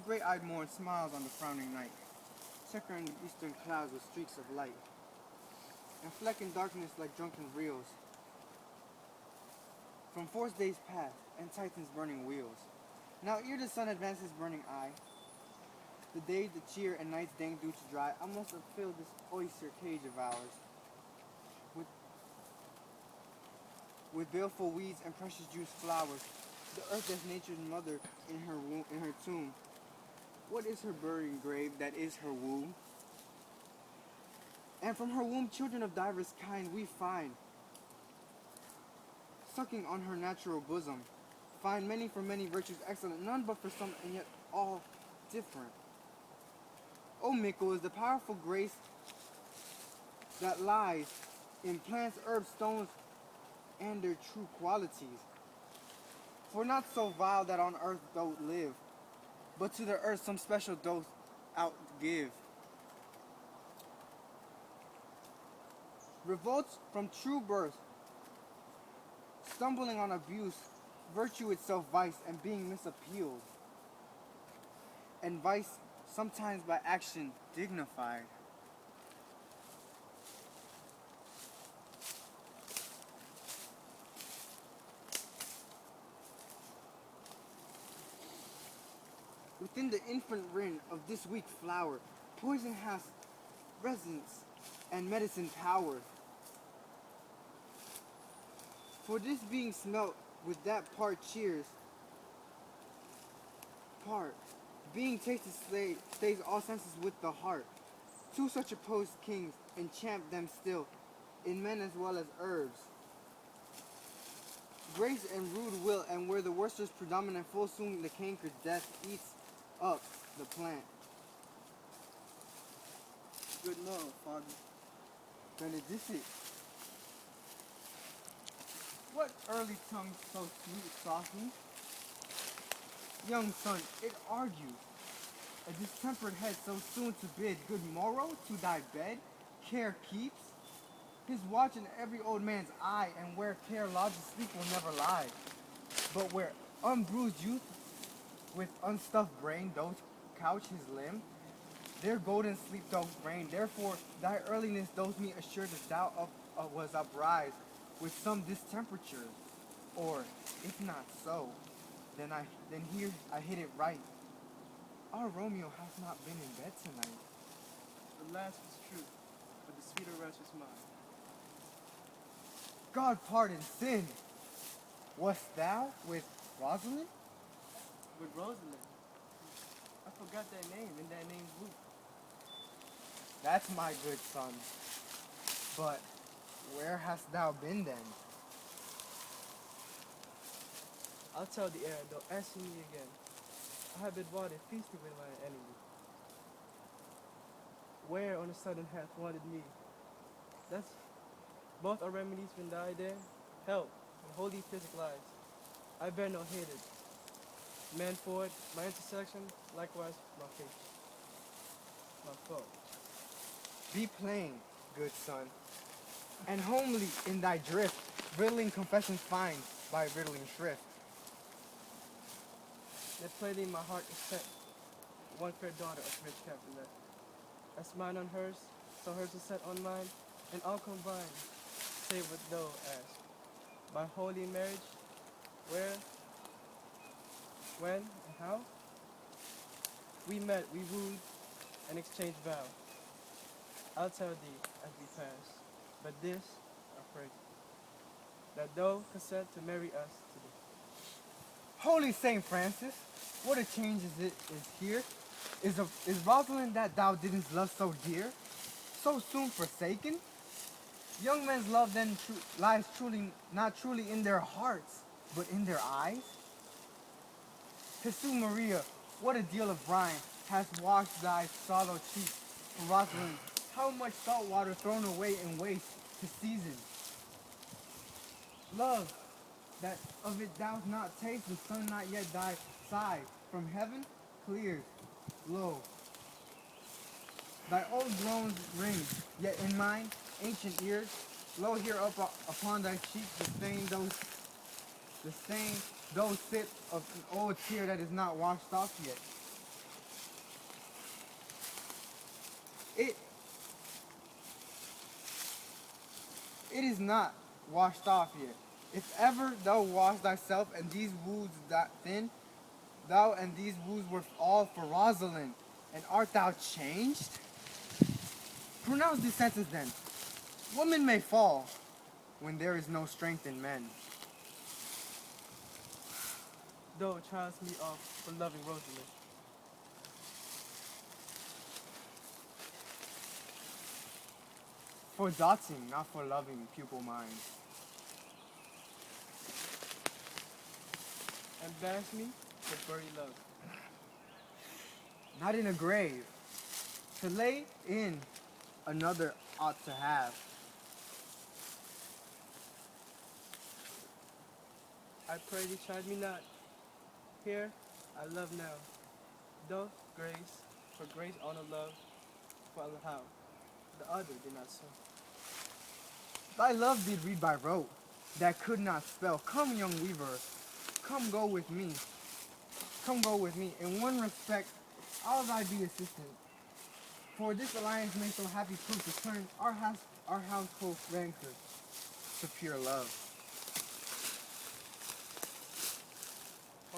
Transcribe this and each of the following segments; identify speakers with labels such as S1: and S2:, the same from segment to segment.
S1: great-eyed morn smiles on the frowning night, checkering the eastern clouds with streaks of light, and flecking darkness like drunken reels from forced days past and Titan's burning wheels. Now ere the sun advances burning eye, the days the cheer and night's dank dew to dry, I must have filled this oyster cage of ours with baleful weeds and precious juice flowers. The earth as nature's mother in her womb, in her tomb. What is her burying grave that is her womb? And from her womb children of divers kind we find, sucking on her natural bosom. Find many for many virtues excellent, none but for some, and yet all different. O Mickle is the powerful grace that lies in plants, herbs, stones, and their true qualities. For not so vile that on earth doth live, but to the earth some special dose outgive. Revolts from true birth, stumbling on abuse, virtue itself vice, and being misappealed, and vice sometimes by action dignified. Within the infant rin of this weak flower, poison has resonance and medicine power. For this being smelt with that part cheers, part being tasted stays all senses with the heart. Two such opposed kings enchant them still, in men as well as herbs. Grace and rude will, and where the worst is predominant, full soon the canker death eats up the plant.
S2: Good morrow, Father.
S1: Benedicit. What early tongue so sweet softly? Young son, it argues. A distempered head so soon to bid good morrow to thy bed, care keeps. His watch in every old man's eye, and where care lodges sleep will never lie. But where unbruised youth with unstuffed brain doth couch his limb, their golden sleep doth reign. Therefore thy earliness doth me assure that thou was uprise with some distemperature. Or if not so, then here I hit it right. Our Romeo has not been in bed tonight.
S2: The last was true, but the sweeter rest was mine.
S1: God pardon sin. Wast thou with Rosalind?
S2: With Rosalind. I forgot their name, and their name's Luke.
S1: That's my good son. But where hast thou been then?
S2: I'll tell the air, don't answer me again. I have been wanted feasting with my enemy. Where on the sudden hath wanted me? That's both are remedies when die there. Help, and holy physic lies. I bear no hated. Man forward, my intersection, likewise my fate. My foe.
S1: Be plain, good son, and homely in thy drift, riddling confessions find by riddling shrift.
S2: That plainly my heart is set, one fair daughter of rich Capulet. As mine on hers, so hers is set on mine, and all combined, save what thou ask. By holy marriage, where, when, and how? We met, we wooed, and exchanged vow. I'll tell thee as we pass, but this I pray, that thou consent to marry us today.
S1: Holy Saint Francis, what a change is here. Is Rosalind that thou didst love so dear, so soon forsaken? Young men's love then lies truly, not truly in their hearts, but in their eyes. Jesus Maria, what a deal of brine has washed thy sallow cheek. For Rosalind, how much salt water thrown away in waste to season. Love, that of it thou not taste, the sun not yet thy side, from heaven clears, lo. Thy old groans ring, yet in mine ancient ears, lo here up upon thy cheek the stain those sit of an old tear that is not washed off yet. It it is not washed off yet. If ever thou wash thyself and these wounds that thin, thou and these wounds were all for Rosalind, and art thou changed? Pronounce this sentence then. Women may fall when there is no strength in men.
S2: Though it tries me off for loving Rosalind.
S1: For doting, not for loving pupil minds.
S2: Embarrass me for bury love.
S1: Not in a grave. To lay in another ought to have.
S2: I pray thee chide me not. Here I love now. Though grace, for grace honor love, for how the other did not so.
S1: Thy love did read by rote, that could not spell. Come, young weaver, come go with me. Come go with me. In one respect, I'll thy be assistant. For this alliance may so happy prove to turn our household rancor to pure love.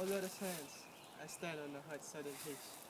S2: Oh, let us hands, I stand on the hut sudden haste.